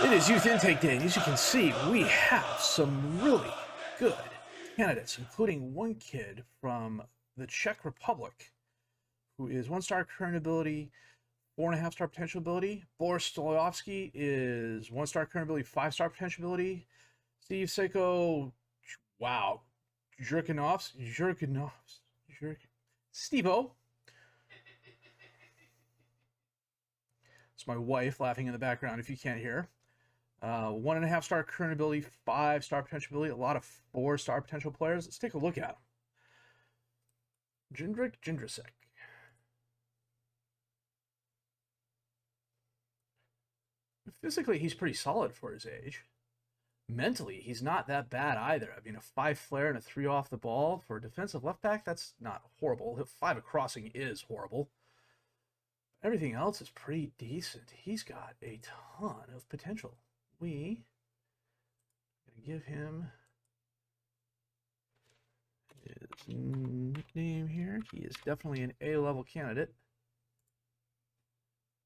It is Youth Intake Day, and as you can see, we have some really good candidates, including one kid from the Czech Republic, who is 1-star current ability, 4.5-star potential ability. Boris Stolovsky is 1-star current ability, 5-star potential ability. Steve Seiko, wow, Steve-O. It's my wife laughing in the background if you can't hear. 1.5-star current ability, 5-star potential ability, a lot of 4-star potential players. Let's take a look at him. Jindrasek. Physically, he's pretty solid for his age. Mentally, he's not that bad either. I mean, a 5 flare and a 3 off the ball for a defensive left back, that's not horrible. 5 of crossing is horrible. Everything else is pretty decent. He's got a ton of potential. We are going to give him his nickname here. He is definitely an A-level candidate.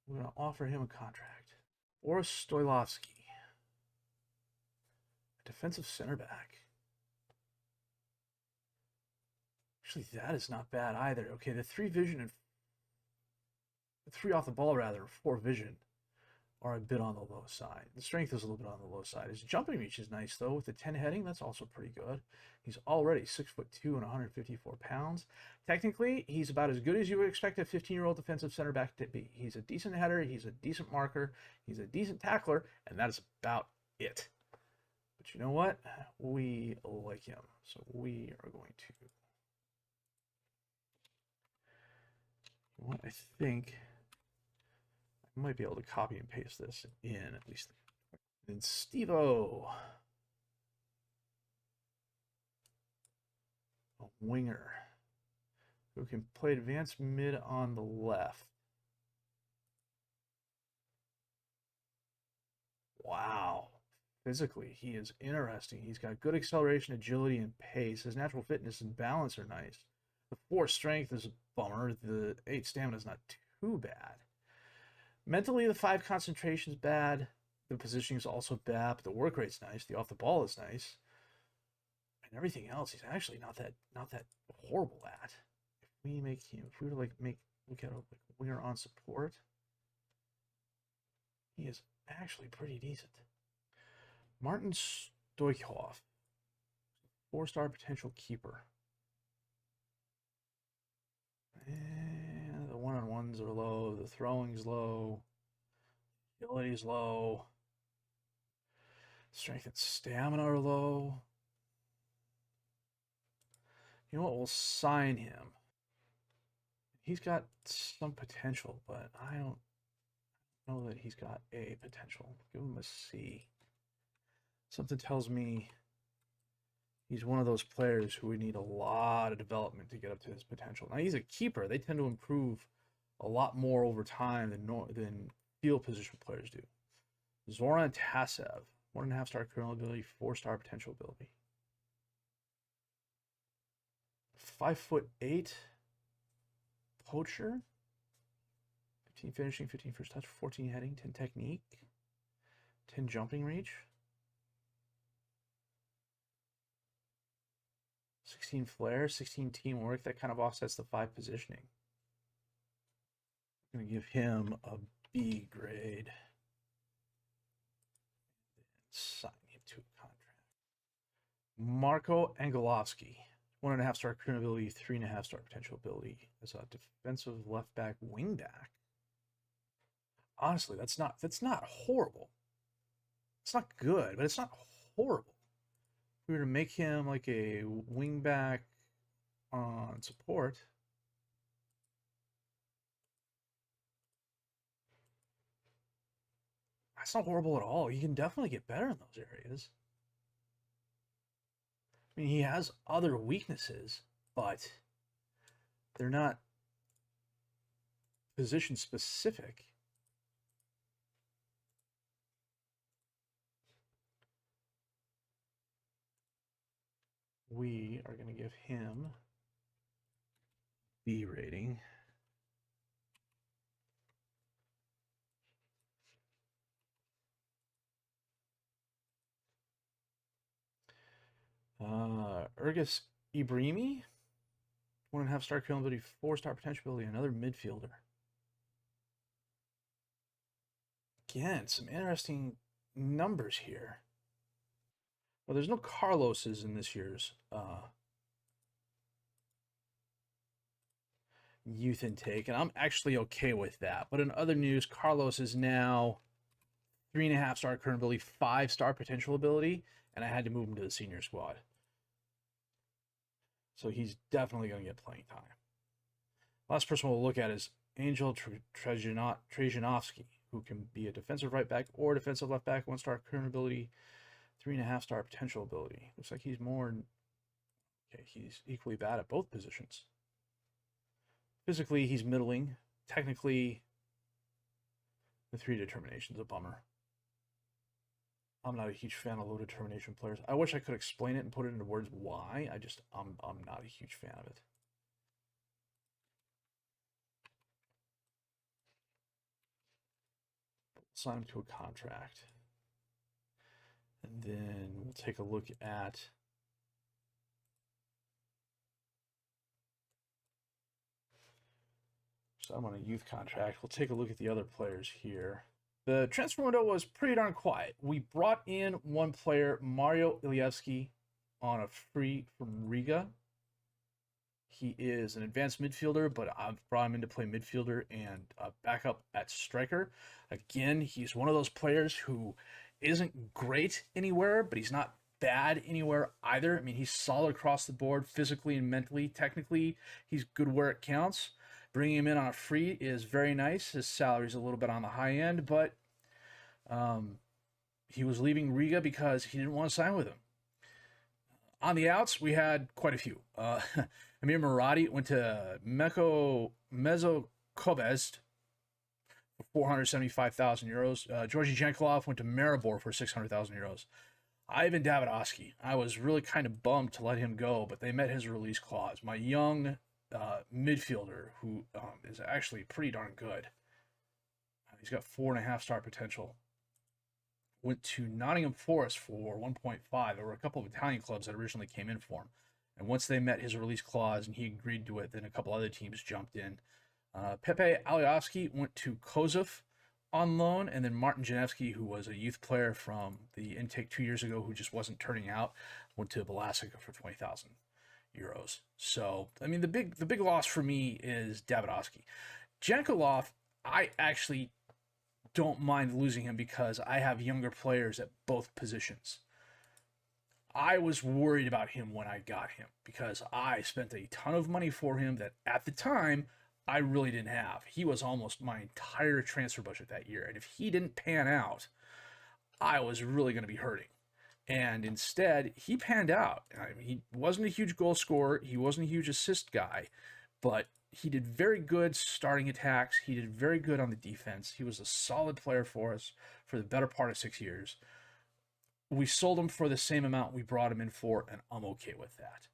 We're going to offer him a contract. Boris Stoilovsky, a defensive center back. Actually, that is not bad either. Okay, the 3 vision and the 3 off the ball, rather, 4 vision are a bit on the low side. The strength is a little bit on the low side. His jumping reach is nice, though. With the 10 heading, that's also pretty good. He's already 6'2" and 154 pounds. Technically, he's about as good as you would expect a 15-year-old defensive center back to be. He's a decent header, he's a decent marker, he's a decent tackler, and that is about it. But you know what? We like him, so we are going to... Well, I think... I might be able to copy and paste this in at least. Then Steve-O, a winger who can play advanced mid on the left. Wow. Physically, he is interesting. He's got good acceleration, agility, and pace. His natural fitness and balance are nice. The 4 strength is a bummer. The 8 stamina is not too bad. Mentally, the 5 concentration is bad. The positioning is also bad, but the work rate's nice. The off the ball is nice, and everything else he's actually not that horrible at. If we make him, if we were to look at a winger on support, he is actually pretty decent. Martin Stoichkov, 4-star potential keeper. And the one-on-ones are low, the throwing's low, agility's low, strength and stamina are low. You know what? We'll sign him. He's got some potential, but I don't know that he's got a potential. Give him a C. Something tells me he's one of those players who would need a lot of development to get up to his potential. Now, he's a keeper. They tend to improve a lot more over time than field position players do. Zoran Tasev, 1.5-star current ability, 4-star potential ability. 5'8" poacher. 15 finishing, 15 first touch, 14 heading, 10 technique, 10 jumping reach. 16 flair, 16 teamwork. That kind of offsets the 5 positioning. I'm going to give him a B grade. And sign him to a contract. Marco Angelovsky, 1.5-star current ability, 3.5-star potential ability as a defensive left back, wing back. Honestly, that's not horrible. It's not good, but it's not horrible. If we were to make him like a wing back on support, that's not horrible at all. You can definitely get better in those areas. I mean, he has other weaknesses, but they're not position specific. We are going to give him B rating. Ergis Ibrahimi, 1.5 star kill ability, 4-star potential ability, another midfielder. Again, some interesting numbers here. Well, there's no Carloses in this year's youth intake, and I'm actually okay with that. But in other news, Carlos is now 3.5 star current ability, 5-star potential ability, and I had to move him to the senior squad. So he's definitely going to get playing time. Last person we'll look at is Angel Trajanovsky, who can be a defensive right back or defensive left back, 1-star current ability, 3.5-star potential ability. Looks like he's more. Okay, he's equally bad at both positions. Physically, he's middling. Technically, the 3 determination's a bummer. I'm not a huge fan of low determination players. I wish I could explain it and put it into words why. I'm not a huge fan of it. Sign him to a contract. And then we'll take a look at so I'm on a youth contract. We'll take a look at the other players here. The transfer window was pretty darn quiet. We brought in one player, Mario Ilievsky, on a free from Riga. He is an advanced midfielder, but I've brought him in to play midfielder and backup at striker. Again, he's one of those players who isn't great anywhere, but he's not bad anywhere either. I mean, he's solid across the board, physically and mentally. Technically, he's good where it counts. Bringing him in on a free is very nice. His salary's a little bit on the high end, but he was leaving Riga because he didn't want to sign with him. On the outs, we had quite a few. Amir Muradi went to Mezzo Kobest for 475,000 euros. Georgi Jankelov went to Maribor for 600,000 euros. Ivan Davidovsky, I was really kind of bummed to let him go, but they met his release clause. My young midfielder, who is actually pretty darn good. He's got 4.5-star potential. Went to Nottingham Forest for 1.5. There were a couple of Italian clubs that originally came in for him. And once they met his release clause and he agreed to it, then a couple other teams jumped in. Pepe Aliovsky went to Kozev on loan, and then Martin Janevsky, who was a youth player from the intake 2 years ago who just wasn't turning out, went to Balasica for 20,000 euros. So, I mean, the big loss for me is Davidovsky. Jankelov, I actually don't mind losing him because I have younger players at both positions. I was worried about him when I got him because I spent a ton of money for him that at the time I really didn't have. He was almost my entire transfer budget that year. And if he didn't pan out, I was really going to be hurting. And instead, he panned out. I mean, he wasn't a huge goal scorer. He wasn't a huge assist guy, but he did very good starting attacks. He did very good on the defense. He was a solid player for us for the better part of 6 years. We sold him for the same amount we brought him in for, and I'm okay with that.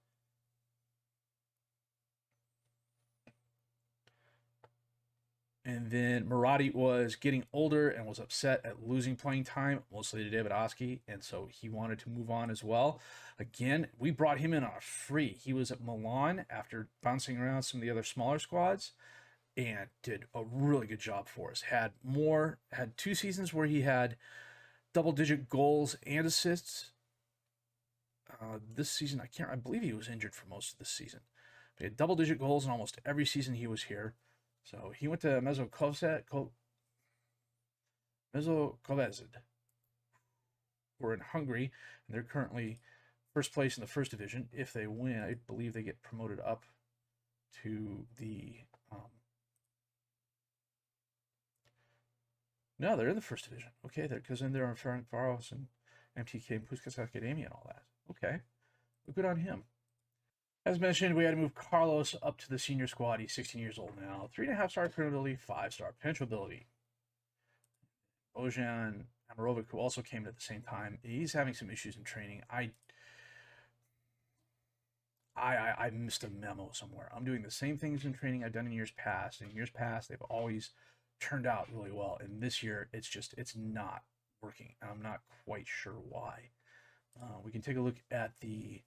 And then Muradi was getting older and was upset at losing playing time, mostly to Davidovsky, and so he wanted to move on as well. Again, we brought him in on a free. He was at Milan after bouncing around some of the other smaller squads and did a really good job for us. Had 2 seasons where he had double-digit goals and assists. This season, I believe he was injured for most of this season. But he had double-digit goals in almost every season he was here. So he went to Mezzo Kobest. We're in Hungary, and they're currently first place in the first division. If they win, I believe they get promoted up to the... No, they're in the first division. Okay, because then they're on Ferencváros and MTK and Puskás Academy and all that. Okay, well, good on him. As mentioned, we had to move Carlos up to the senior squad. He's 16 years old now. 3.5-star current ability, 5-star potential ability. Bojan Amarovic, who also came at the same time, he's having some issues in training. I missed a memo somewhere. I'm doing the same things in training I've done in years past. In years past, they've always turned out really well. And this year, it's not working. I'm not quite sure why. We can take a look at the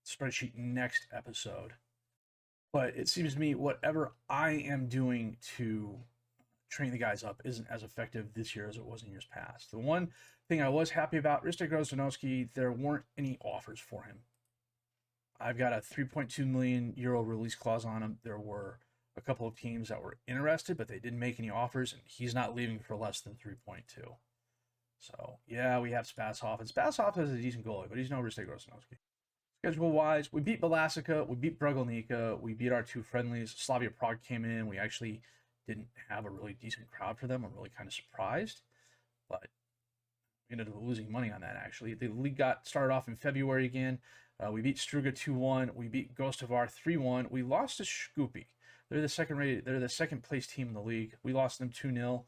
spreadsheet next episode. But it seems to me whatever I am doing to train the guys up isn't as effective this year as it was in years past. The one thing I was happy about, Ristic Grozdanowski, there weren't any offers for him. I've got a 3.2 million euro release clause on him. There were a couple of teams that were interested, but they didn't make any offers, and he's not leaving for less than 3.2. So, yeah, we have Spasov, and Spasov is a decent goalie, but he's no Ristic Grozdanowski. Schedule-wise, we beat Balasica, we beat Bregelnica, we beat our two friendlies. Slavia Prague came in. We actually didn't have a really decent crowd for them. I'm really kind of surprised, but we ended up losing money on that, actually. The league got started off in February again. We beat Struga 2-1. We beat Gostivar 3-1. We lost to Shkupi. They're the second place team in the league. We lost them 2-0.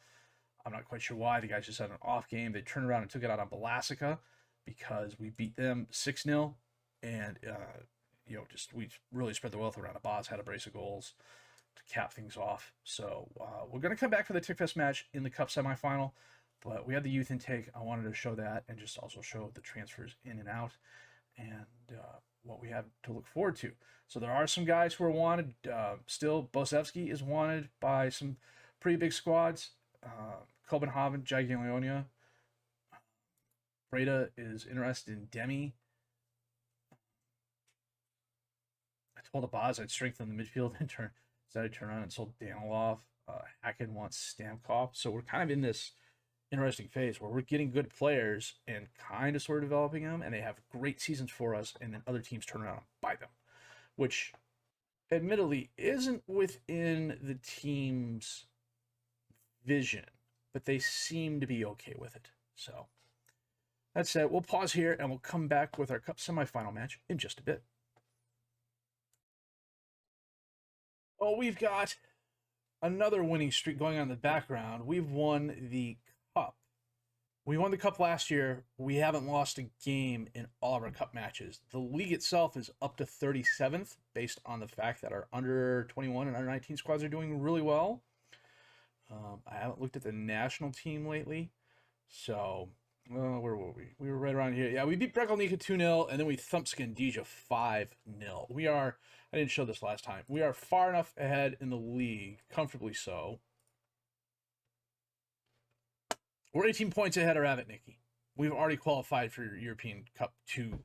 I'm not quite sure why. The guys just had an off game. They turned around and took it out on Balasica because we beat them 6-0. And, we really spread the wealth around. Abaz had a brace of goals to cap things off. So we're going to come back for the Tickfest match in the Cup semifinal. But we had the youth intake. I wanted to show that and just also show the transfers in and out and what we have to look forward to. So there are some guys who are wanted. Still, Bosevsky is wanted by some pretty big squads. Copenhagen, Jagiellonia. Breda is interested in Demi. I told Abaz I'd strengthen the midfield and decided to turn around and sold Danilov. Hacken wants Stamkov. So we're kind of in this interesting phase where we're getting good players and kind of sort of developing them, and they have great seasons for us, and then other teams turn around and buy them, which admittedly isn't within the team's vision, but they seem to be okay with it. So that said, we'll pause here and we'll come back with our Cup semifinal match in just a bit. Oh, we've got another winning streak going on in the background. We've won the Cup. We won the Cup last year. We haven't lost a game in all of our Cup matches. The league itself is up to 37th based on the fact that our under 21 and under 19 squads are doing really well. I haven't looked at the national team lately. So, where were we? We were right around here. Yeah, we beat Bregelnica 2-0, and then we thumped Scandija 5-0. We are, I didn't show this last time, we are far enough ahead in the league, comfortably so. We're 18 points ahead of Ravetnicki. We've already qualified for European Cup 2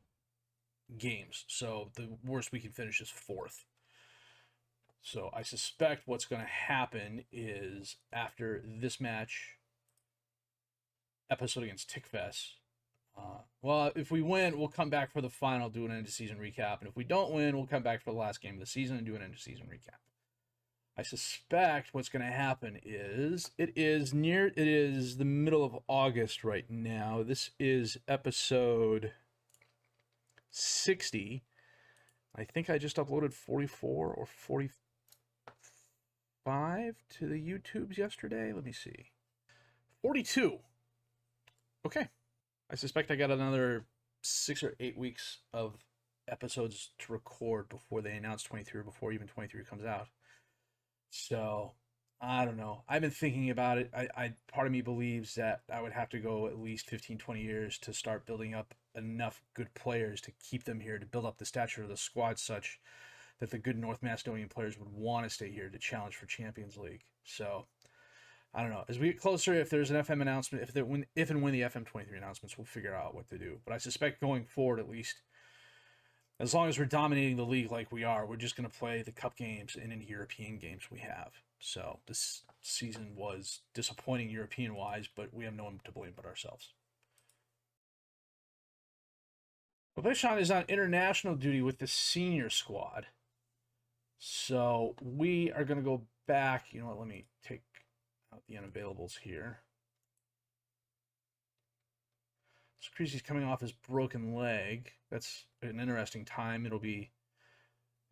games, so the worst we can finish is 4th. So I suspect what's going to happen is after this match, episode against Tickfest, well, if we win, we'll come back for the final, do an end-of-season recap. And if we don't win, we'll come back for the last game of the season and do an end-of-season recap. I suspect what's going to happen is it is the middle of August right now. This is episode 60. I think I just uploaded 44 or 45 to the YouTubes yesterday. Let me see. 42. Okay. I suspect I got another 6 or 8 weeks of episodes to record before they announce 23 or before even 23 comes out. So, I don't know. I've been thinking about it. Part of me believes that I would have to go at least 15, 20 years to start building up enough good players to keep them here, to build up the stature of the squad such that the good North Macedonian players would want to stay here to challenge for Champions League. So, I don't know. As we get closer, if there's an FM announcement, if and when the FM23 announcements, we'll figure out what to do. But I suspect going forward, at least, as long as we're dominating the league like we are, we're just going to play the Cup games and any European games we have. So this season was disappointing European-wise, but we have no one to blame but ourselves. Babishan is on international duty with the senior squad. So we are going to go back. You know what? Let me take out the unavailables here. Creasy's coming off his broken leg. That's an interesting time. It'll be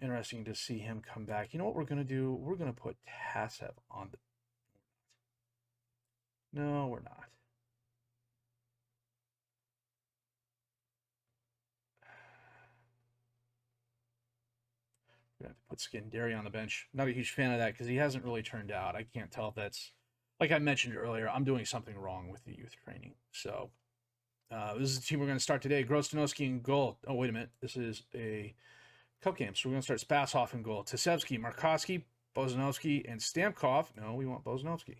interesting to see him come back. You know what we're going to do? We're going to put Tasev on the... No, we're not. We're going to have to put Skandari on the bench. Not a huge fan of that because he hasn't really turned out. I can't tell if that's... Like I mentioned earlier, I'm doing something wrong with the youth training. So... This is the team we're going to start today. Grostonowski in goal. Oh, wait a minute. This is a cup game, so we're going to start Spasov in goal. Tasevsky, Markovsky, Bozanovsky, and Stamkov. No, we want Bozanovsky.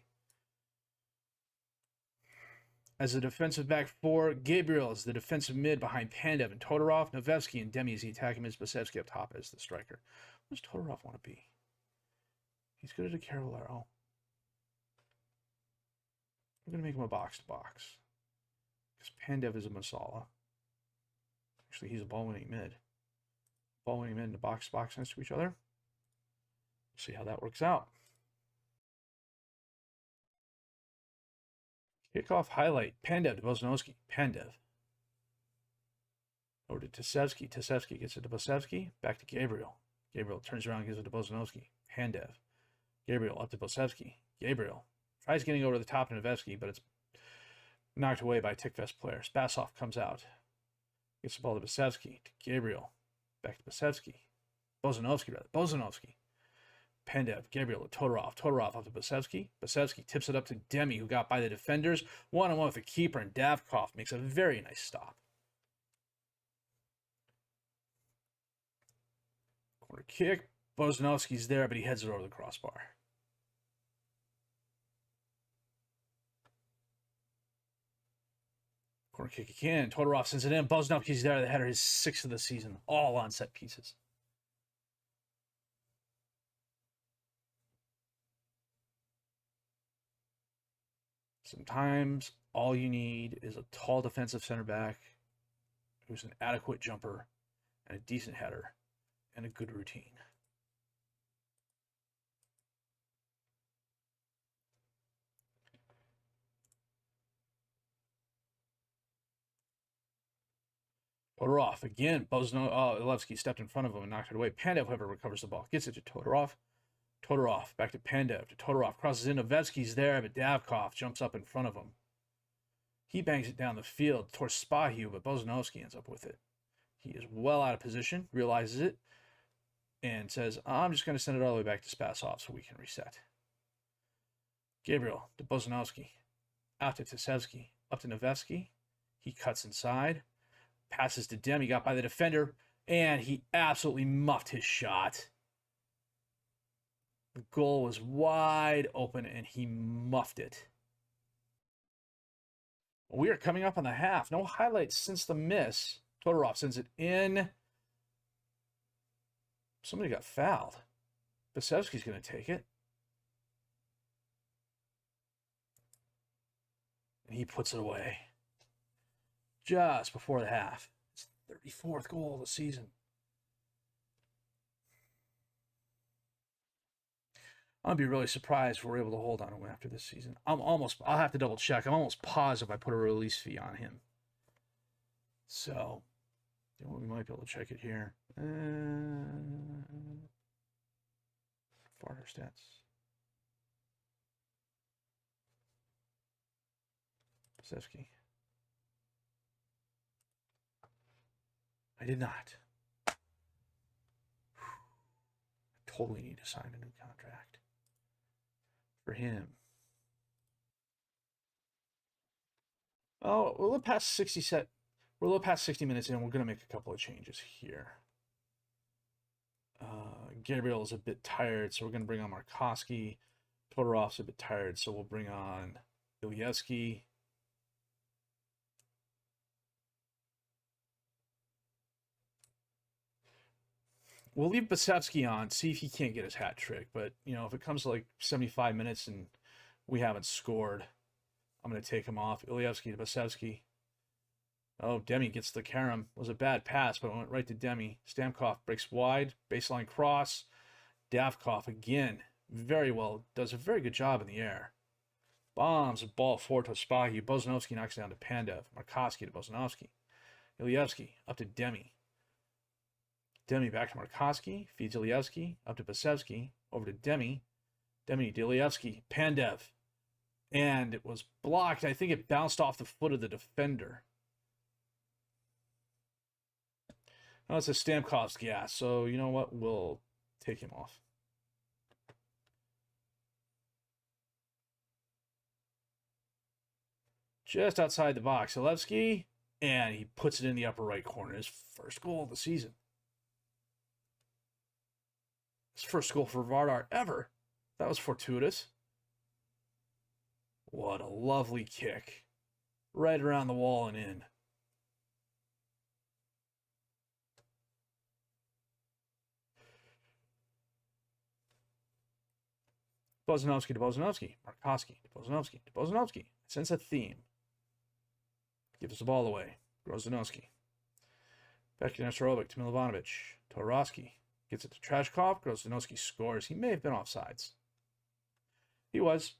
As a defensive back four, Gabriel is the defensive mid behind Pandev and Todorov. Nevsky and Demi is the attacking mid. Spasevsky up top as the striker. What does Todorov want to be? He's good at a Carol arrow. We're going to make him a box-to-box. Because Pandev is a Masala. Actually, he's a ball-winning mid. Ball-winning mid and a box-to-box next to each other. We'll see how that works out. Kickoff highlight. Pandev to Bozanovsky. Pandev. Over to Tasevsky. Tasevsky gets it to Bozanovsky. Back to Gabriel. Gabriel turns around and gives it to Bozanovsky. Pandev. Gabriel up to Bozanovsky. Gabriel tries getting over the top to Nevsky, but it's knocked away by a Tikvest player. Spasov comes out. Gets the ball to Bozanovsky. To Gabriel. Back to Bozanovsky. Bozanovsky, rather. Bozanovsky. Pandev. Gabriel to Todorov. Todorov up to Bozanovsky. Bozanovsky tips it up to Demi, who got by the defenders. One-on-one with the keeper, and Davkov makes a very nice stop. Corner kick. Bozanovsky's there, but he heads it over the crossbar. Corner kick again. Todorov sends it in. Bozanovsky's there. The header, his 6th of the season. All on set pieces. Sometimes all you need is a tall defensive center back who's an adequate jumper and a decent header and a good routine. Todorov again. Ilevsky stepped in front of him and knocked it away. Pandev, however, recovers the ball. Gets it to Todorov. Todorov back to Pandev. To Todorov. Crosses in. Nevsky's there, but Davkov jumps up in front of him. He bangs it down the field towards Spahiu, but Bozanovsky ends up with it. He is well out of position, realizes it, and says, I'm just going to send it all the way back to Spasov so we can reset. Gabriel to Bozanovsky. Out to Tasevsky. Up to Nevsky. He cuts inside. Passes to Demi, got by the defender, and he absolutely muffed his shot. The goal was wide open, and he muffed it. We are coming up on the half. No highlights since the miss. Todorov sends it in. Somebody got fouled. Basevsky's going to take it. And he puts it away. Just before the half. It's the 34th goal of the season. I'll be really surprised if we're able to hold on him after this season. I'll have to double check. I'm almost positive I put a release fee on him. So, we might be able to check it here. Vardar stats. Basevsky. I did not. I totally need to sign a new contract for him. Oh, we're a little past 60 set. We're a little past 60 minutes in. We're going to make a couple of changes here. Gabriel is a bit tired, so we're going to bring on Markovsky. Todorov's a bit tired, so we'll bring on Ilyeski. We'll leave Basevsky on, see if he can't get his hat trick. But, you know, if it comes to like 75 minutes and we haven't scored, I'm going to take him off. Ilyeski to Basevsky. Oh, Demi gets the carom. It was a bad pass, but it went right to Demi. Stamkov breaks wide. Baseline cross. Davkov again. Very well. Does a very good job in the air. Bombs a ball forward to Spahiu. Bozanovsky knocks down to Pandev. Markovsky to Bozanovsky. Ilyeski up to Demi. Demi back to Markovsky. Feeds Ilyeski. Up to Basevsky. Over to Demi. Demi to Ilyeski. Pandev. And it was blocked. I think it bounced off the foot of the defender. Oh, it's a Stamkov's gas, so you know what? We'll take him off. Just outside the box. Ilevsky And he puts it in the upper right corner. His first goal of the season. His first goal for Vardar ever. That was fortuitous. What a lovely kick. Right around the wall and in. Bozanovsky to Bozanovsky. Markowski to Bozanovsky to Bozanovsky. Sense a theme. Gives the ball away. Grozanowski. Back to Nesterovic to Milovanovic. Torovsky gets it to Trashkov. Grozanowski scores. He may have been offsides. He was.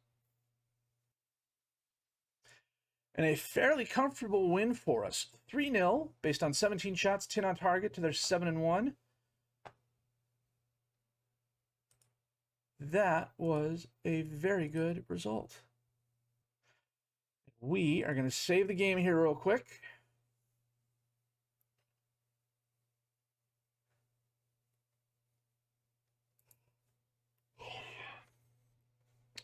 And a fairly comfortable win for us. 3-0 based on 17 shots, 10 on target to their 7-1. That was a very good result. We are going to save the game here real quick.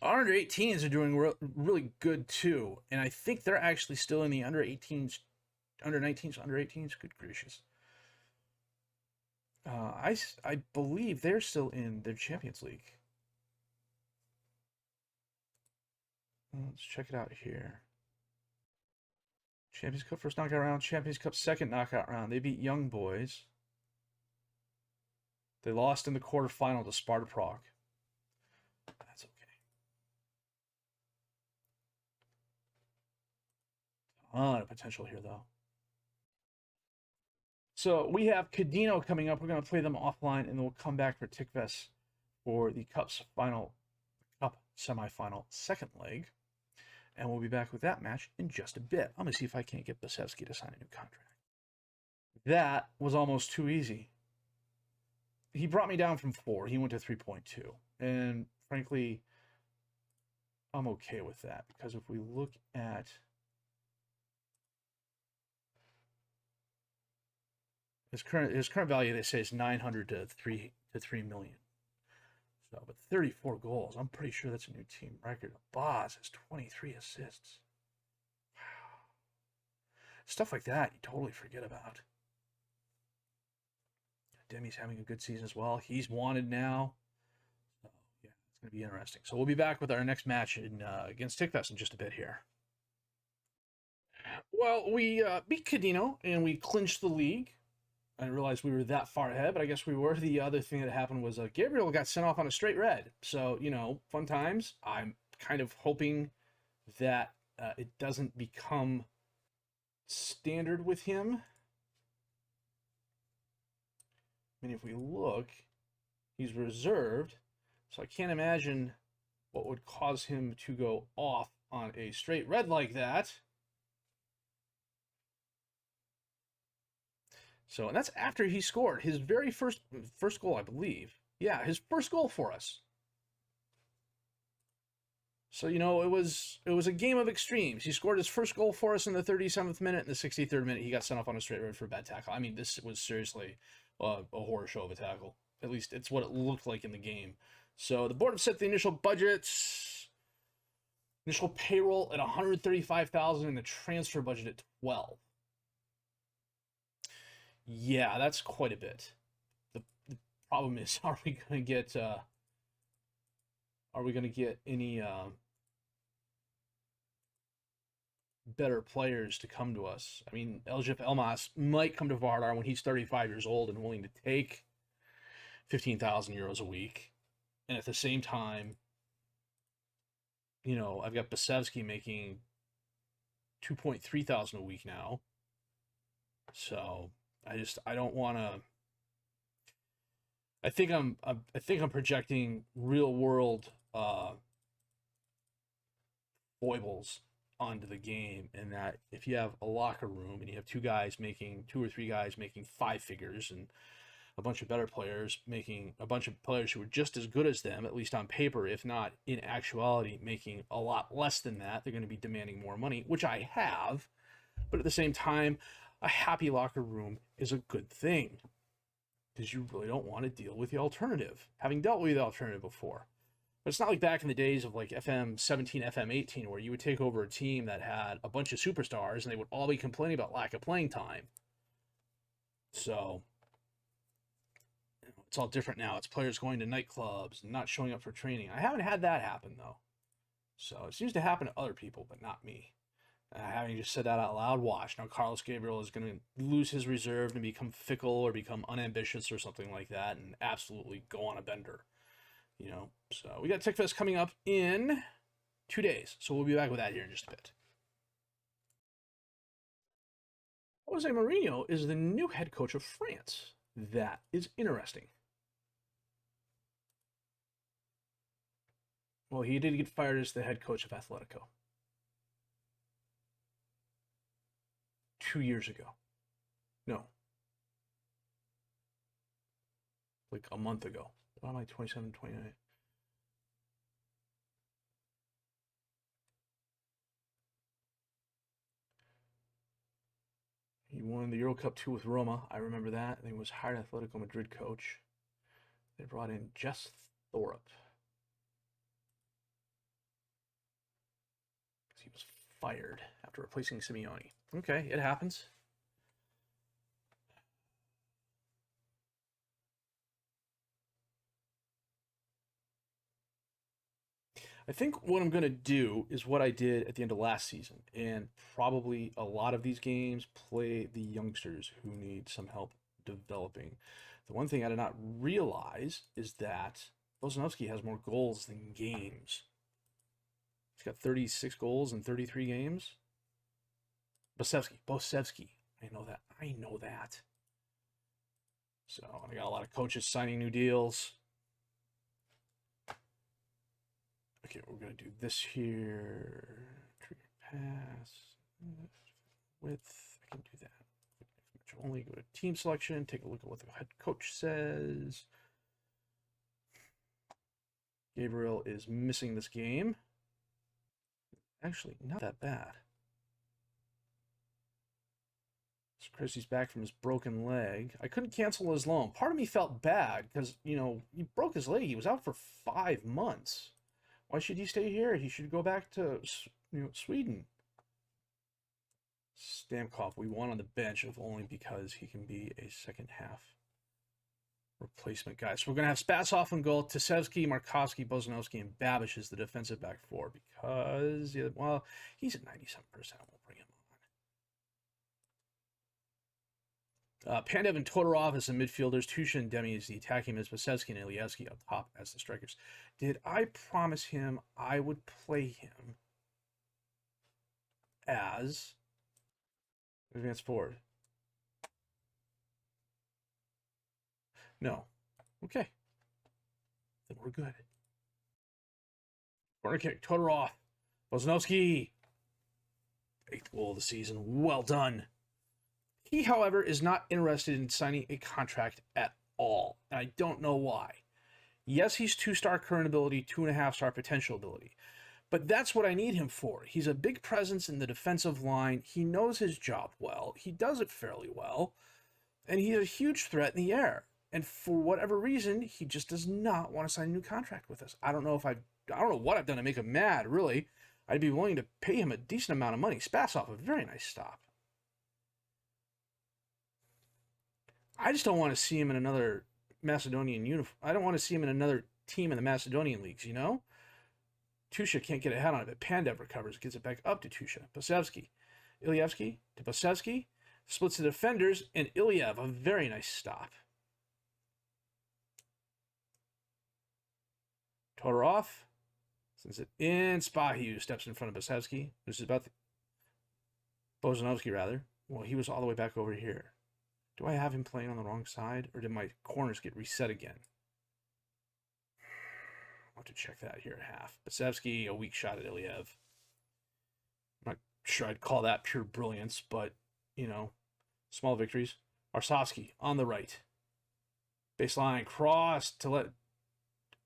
Our under 18s are doing really good too. And I think they're actually still in the under 18s, under 19s, under 18s. Good gracious. I believe they're still in their Champions League. Let's check it out here. Champions Cup first knockout round. Champions Cup second knockout round. They beat Young Boys. They lost in the quarterfinal to Sparta Prague. That's okay. A lot of potential here, though. So we have Kadino coming up. We're going to play them offline, and then we'll come back for Tikves for the Cup's final, Cup semifinal second leg. And we'll be back with that match in just a bit. I'm going to see if I can't get Basevsky to sign a new contract. That was almost too easy. He brought me down from 4. He went to 3.2. And frankly, I'm okay with that. Because if we look at his current value, they say is 900 to 3 million. So, but 34 goals. I'm pretty sure that's a new team record. Boz has 23 assists. Wow. Stuff like that you totally forget about. Demi's having a good season as well. He's wanted now. So, yeah, it's going to be interesting. So we'll be back with our next match against Tikves in just a bit here. Well, we beat Kadino, and we clinched the league. I didn't realize we were that far ahead, but I guess we were. The other thing that happened was Gabriel got sent off on a straight red. So, you know, fun times. I'm kind of hoping that it doesn't become standard with him. I mean, if we look, he's reserved. So I can't imagine what would cause him to go off on a straight red like that. So, and that's after he scored his very first goal, I believe. Yeah, his first goal for us. So, you know, it was a game of extremes. He scored his first goal for us in the 37th minute. In the 63rd minute, he got sent off on a straight red for a bad tackle. I mean, this was seriously a horror show of a tackle. At least it's what it looked like in the game. So the board set the initial budgets, initial payroll at $135,000 and the transfer budget at $12,000. Yeah, that's quite a bit. The problem is, are we going to get any better players to come to us? I mean, Eljif Elmas might come to Vardar when he's 35 years old and willing to take 15,000 euros a week. And at the same time, you know, I've got Basevsky making 2.3 thousand a week now. So I don't want to. I think I'm projecting real world foibles onto the game, and that if you have a locker room and you have two or three guys making 5 figures, and a bunch of better players making a bunch of players who are just as good as them, at least on paper, if not in actuality, making a lot less than that, they're going to be demanding more money, which I have. But at the same time, a happy locker room is a good thing, because you really don't want to deal with the alternative, having dealt with the alternative before. But it's not like back in the days of like FM17, FM18, where you would take over a team that had a bunch of superstars and they would all be complaining about lack of playing time. So it's all different now. It's players going to nightclubs and not showing up for training. I haven't had that happen, though. So it seems to happen to other people, but not me. Having just said that out loud, watch. Now Carlos Gabriel is going to lose his reserve and become fickle or become unambitious or something like that and absolutely go on a bender. You know, so we got TechFest coming up in 2 days. So we'll be back with that here in just a bit. Jose Mourinho is the new head coach of France. That is interesting. Well, he did get fired as the head coach of Atletico 2 years ago. No. Like a month ago. What am I, 27, 29? He won the Euro Cup 2 with Roma. I remember that. And he was hired Atletico Madrid coach. They brought in Jess Thorup. Because he was fired after replacing Simeone. Okay, it happens. I think what I'm going to do is what I did at the end of last season, and probably a lot of these games play the youngsters who need some help developing. The one thing I did not realize is that Bozanovsky has more goals than games. He's got 36 goals in 33 games. Bosevsky. I know that. So I got a lot of coaches signing new deals. Okay, we're going to do this here. Trigger pass. Width. I can do that. Only go to team selection. Take a look at what the head coach says. Gabriel is missing this game. Actually, not that bad. Chrissy's back from his broken leg. I couldn't cancel his loan. Part of me felt bad because, you know, he broke his leg. He was out for 5 months. Why should he stay here? He should go back to, you know, Sweden. Stamkov, we want on the bench, if only because he can be a second half replacement guy. So we're going to have Spasov in goal, Tasevsky, Markovsky, Bozanovsky, and Babish is the defensive back four because, well, he's at 97%. We'll bring him on. Pandev and Todorov as the midfielders. Tusha and Demi as the attacking mids. Vasevsky and Ilievsky up top as the strikers. Did I promise him I would play him as advanced forward? No. Okay. Then we're good. Corner kick. Todorov. Bozanovsky. 8th goal of the season. Well done. He, however, is not interested in signing a contract at all. And I don't know why. Yes, he's 2-star current ability, 2.5-star potential ability. But that's what I need him for. He's a big presence in the defensive line. He knows his job well. He does it fairly well. And he's a huge threat in the air. And for whatever reason, he just does not want to sign a new contract with us. I don't know what I've done to make him mad, really. I'd be willing to pay him a decent amount of money. Spasov, a very nice stop. I just don't want to see him in another Macedonian uniform. I don't want to see him in another team in the Macedonian leagues, you know? Tusha can't get ahead on it, but Pandev recovers, gets it back up to Tusha. Pasevsky. Ilievsky to Pasevsky. Splits the defenders, and Iliev, a very nice stop. Todorov sends it in. Spahiu steps in front of Pasevsky. This is about Bozanovsky, rather. Well, he was all the way back over here. Do I have him playing on the wrong side, or did my corners get reset again? I'll have to check that here at half. Pasevsky, a weak shot at Iliev. I'm not sure I'd call that pure brilliance, but, you know, small victories. Arsovsky on the right. Baseline cross to let...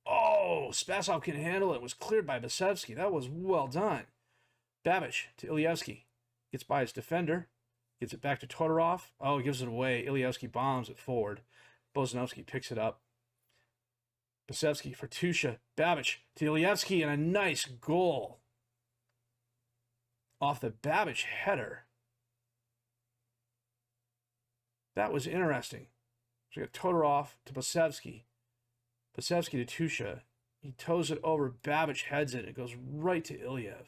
Oh, Spasov can handle it. It was cleared by Pasevsky. That was well done. Babish to Ilievsky. Gets by his defender. Gets it back to Todorov. Oh, he gives it away. Ilievsky bombs it forward. Bozanovsky picks it up. Basevsky for Tusha. Babic to Ilievsky, and a nice goal off the Babic header. That was interesting. So we got Todorov to Basevsky. Basevsky to Tusha. He toes it over. Babic heads it. It goes right to Iliev.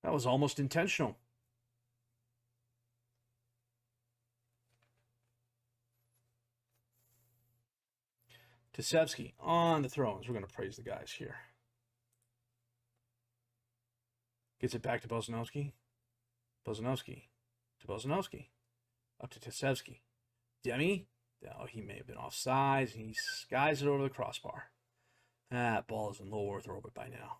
That was almost intentional. Tasevsky on the throw-ins. We're going to praise the guys here. Gets it back to Bozanovsky. Bozanovsky to Bozanovsky. Up to Tasevsky. Demi. Oh, he may have been offsides. He skies it over the crossbar. That ball is in low Earth orbit by now.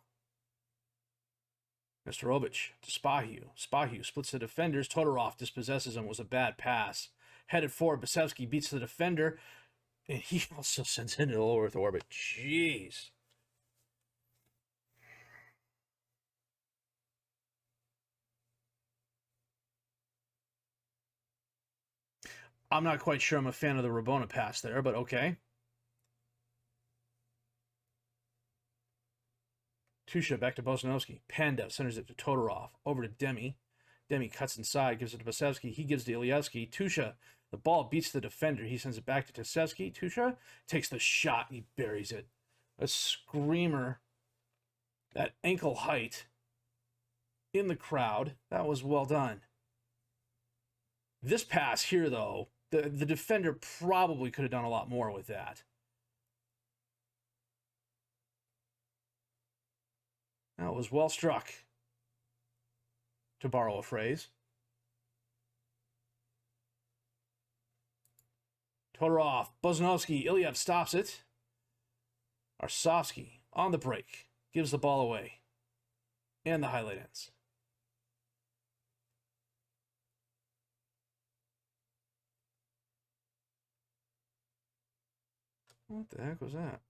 Nestorovic to Spahiu. Spahiu splits the defenders. Todorov dispossesses him. It was a bad pass. Headed forward. Basevsky beats the defender. And he also sends it into low Earth orbit. Jeez. I'm not quite sure I'm a fan of the Rabona pass there, but okay. Tusha back to Bozanovsky. Pandev centers it to Todorov. Over to Demi. Demi cuts inside, gives it to Basevsky. He gives to Ilievsky. Tusha, the ball beats the defender. He sends it back to Tasevsky. Tusha takes the shot. He buries it. A screamer at ankle height in the crowd. That was well done. This pass here, though, the defender probably could have done a lot more with that. That was well struck, to borrow a phrase. Todorov, Bozanovsky, Iliev stops it. Arsovsky on the break, gives the ball away. And the highlight ends. What the heck was that?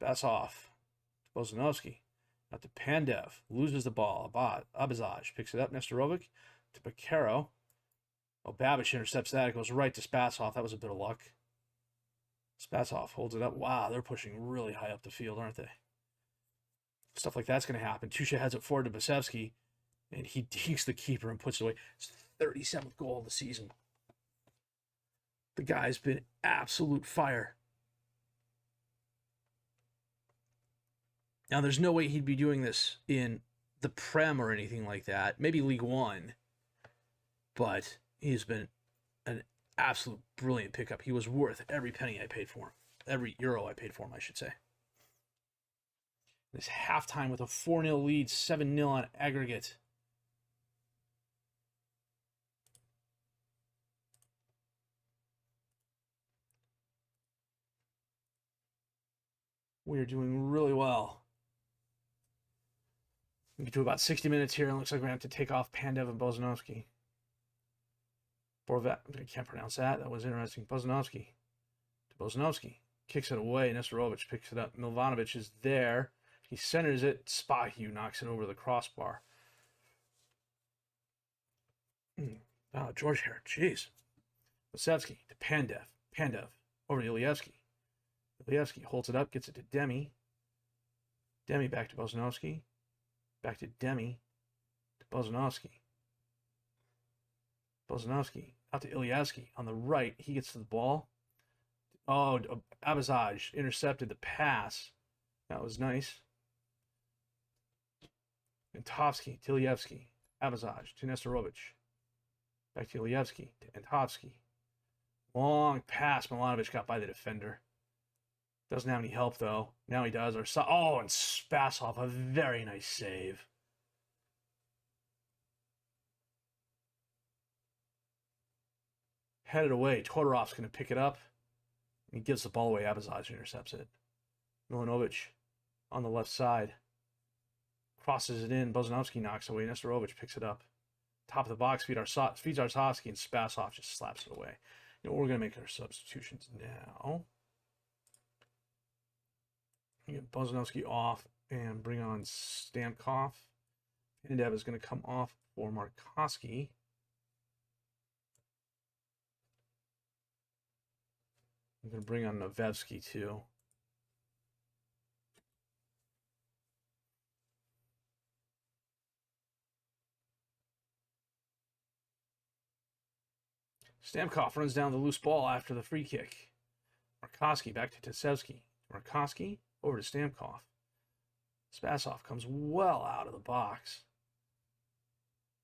Spasov to Bozanovsky. Out to Pandev. Loses the ball. Abazaj picks it up. Nestorovic to Picaro. Oh, Babic intercepts that. It goes right to Spasov. That was a bit of luck. Spasov holds it up. Wow, they're pushing really high up the field, aren't they? Stuff like that's going to happen. Tusha heads it forward to Basevsky, and he dekes the keeper and puts it away. It's the 37th goal of the season. The guy's been absolute fire. Now, there's no way he'd be doing this in the Prem or anything like that. Maybe League One. But he's been an absolute brilliant pickup. He was worth every penny I paid for him. Every euro I paid for him, I should say. This halftime with a 4-0 lead, 7-0 on aggregate. We are doing really well. We get to about 60 minutes here, and it looks like we're going to have to take off Pandev and Bozanovsky. Borvat, I can't pronounce that. That was interesting. Bozanovsky to Bozanovsky. Kicks it away. Nestorovic picks it up. Milvanovic is there. He centers it. Spahiu knocks it over the crossbar. Oh, George Hare. Jeez. Basevsky to Pandev. Pandev over to Ilievsky. Ilievsky holds it up, gets it to Demi. Demi back to Bozanovsky. Back to Demi. To Bozanovsky. Bozanovsky out to Ilievsky on the right. He gets to the ball. Oh, Abazaj intercepted the pass. That was nice. Antovsky to Ilievsky. Abazaj to Nestorovic. Back to Ilievsky to Antovsky. Long pass. Milanovic got by the defender. Doesn't have any help, though. Now he does. Oh, and Spasov, a very nice save. Headed away. Todorov's going to pick it up. He gives the ball away. Abazaj intercepts it. Milanovic on the left side. Crosses it in. Bozanovsky knocks away. Nestorovic picks it up. Top of the box, feeds Arsovsky, and Spasov just slaps it away. You know, we're going to make our substitutions now. Get Bozanovsky off and bring on Stamkov. Pandev is going to come off for Markovsky. I'm going to bring on Novevsky, too. Stamkov runs down the loose ball after the free kick. Markovsky back to Tsevsky. Markovsky over to Stamkov. Spasov comes well out of the box.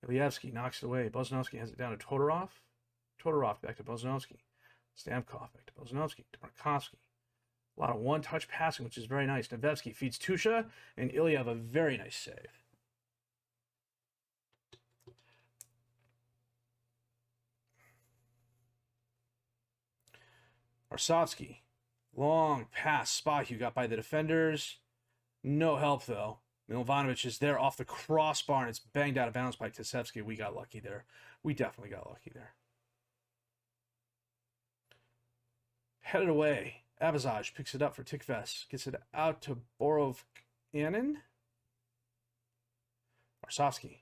Ilievsky knocks it away. Bozanovsky has it down to Todorov. Todorov back to Bozanovsky. Stamkov back to Bozanovsky. To Markovsky. A lot of one-touch passing, which is very nice. Nevevsky feeds Tusha, and Ilyev a very nice save. Arsovsky. Long pass. Spahiu got by the defenders. No help, though. Milovanovic is there off the crossbar, and it's banged out of bounds by Tsevsky. We got lucky there. We definitely got lucky there. Headed away. Abazaj picks it up for Tikves. Gets it out to Borovkanin. Arsovsky.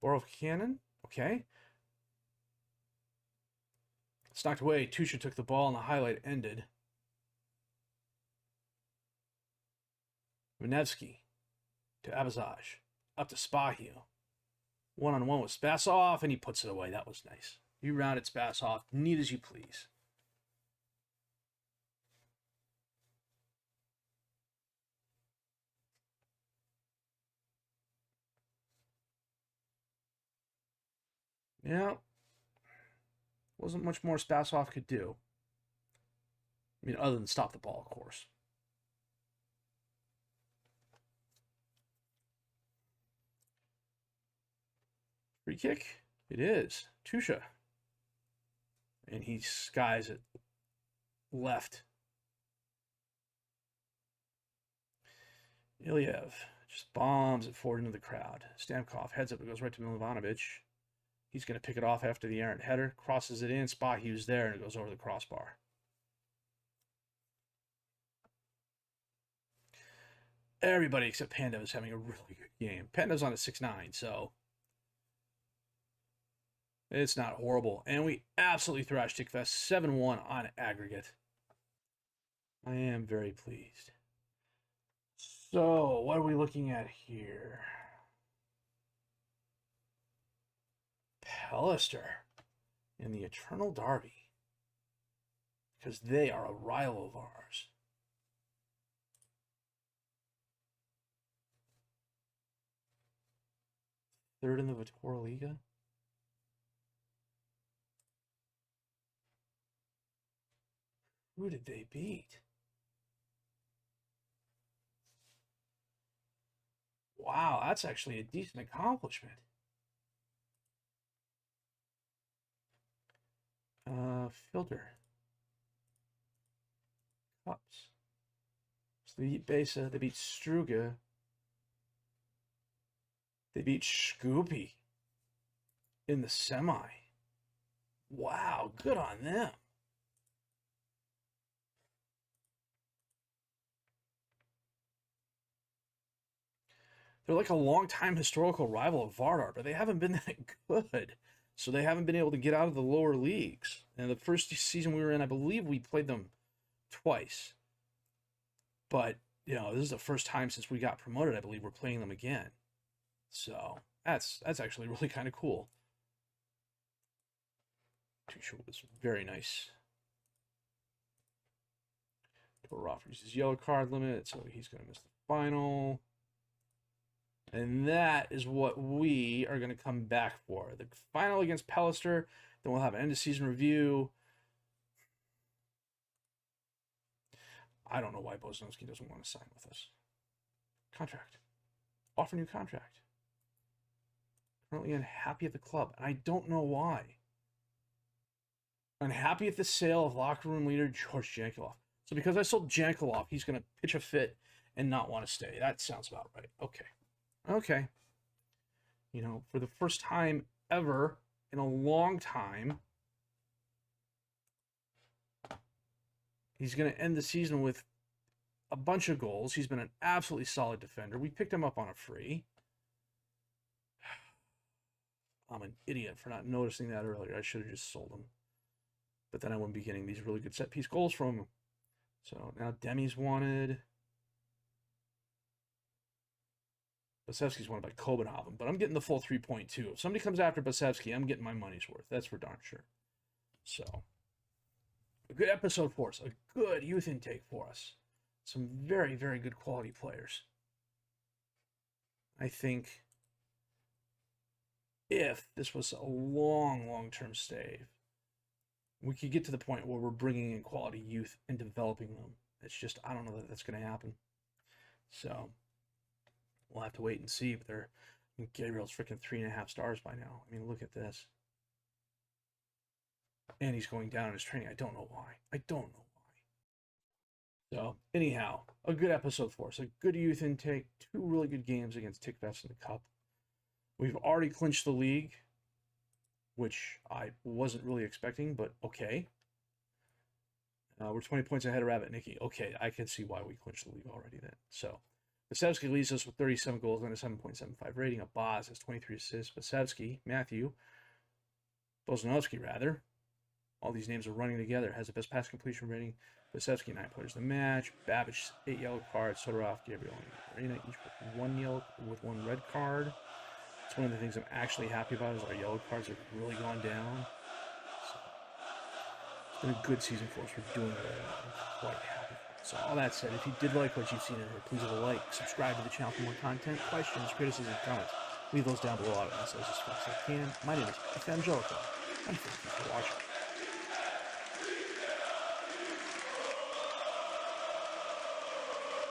Borovkanin. Okay. It's knocked away. Tusha took the ball, and the highlight ended. Venevsky to Abazaj. Up to Spahiu. One-on-one with Spasov, and he puts it away. That was nice. You rounded Spasov. Neat as you please. Yeah. Wasn't much more Spasov could do. I mean, other than stop the ball, of course. Free kick? It is. Tusha. And he skies it left. Ilyev just bombs it forward into the crowd. Stamkov heads up. It goes right to Milovanovic. He's going to pick it off after the errant header. Crosses it in. Spahiu's there, and it goes over the crossbar. Everybody except Pandev is having a really good game. Pandev's on a 6-9, so it's not horrible. And we absolutely thrashed Tikves 7-1 on aggregate. I am very pleased. So, what are we looking at here? Pellister in the Eternal Derby. Because they are a rival of ours. Third in the Vittoria Liga. Who did they beat? Wow, that's actually a decent accomplishment. Filter. Cups. So they beat Besa, they beat Struga. They beat Scoopy in the semi. Wow, good on them. They're like a long-time historical rival of Vardar, but they haven't been that good. So they haven't been able to get out of the lower leagues. And the first season we were in, I believe we played them twice. But, you know, this is the first time since we got promoted, I believe, we're playing them again. So that's actually really kind of cool. Tusha was very nice. Todorov uses yellow card limit, so he's going to miss the final. And that is what we are going to come back for. The final against Pellister. Then we'll have an end-of-season review. I don't know why Bozanovsky doesn't want to sign with us. Contract. Offer new contract. Currently unhappy at the club, and I don't know why. Unhappy at the sale of locker room leader George Jankelov. So because I sold Jankelov, he's going to pitch a fit and not want to stay. That sounds about right. Okay. Okay. You know, for the first time ever in a long time, he's going to end the season with a bunch of goals. He's been an absolutely solid defender. We picked him up on a free. I'm an idiot for not noticing that earlier. I should have just sold him. but then I wouldn't be getting these really good set-piece goals from him. So now Demi's wanted. Basevsky's wanted by Kobenhagen, but I'm getting the full 3.2. If somebody comes after Basevsky, I'm getting my money's worth. That's for darn sure. So, a good episode for us. A good youth intake for us. Some very, very good quality players. I think if this was a long-term stay, we could get to the point where we're bringing in quality youth and developing them. It's just, I don't know that that's going to happen. So, we'll have to wait and see. But Gabriel's freaking 3.5 stars by now. I mean, look at this. And he's going down in his training. I don't know why. So, anyhow, a good episode for us. A good youth intake. 2 really good games against Tickfest in the Cup. We've already clinched the league, which I wasn't really expecting, but okay. We're 20 points ahead of Rabbit Nicky. Okay, I can see why we clinched the league already then. So, Basevsky leads us with 37 goals and a 7.75 rating. A Boz has 23 assists. Basevsky, Matthew, Bozanovsky rather. All these names are running together. Has the best pass completion rating. Basevsky, 9 players of the match. Babbage, 8 yellow cards. Todorov, Gabriel, and Arena, each with 1 red card. It's one of the things I'm actually happy about is our yellow cards have really gone down. So, it's been a good season for us. We're doing it. I'm quite happy. So all that said, if you did like what you've seen in here, please leave a like, subscribe to the channel for more content, questions, criticisms, comments. Leave those down below. I'll answer those as fast as I can. My name is FM22, and thank you for watching.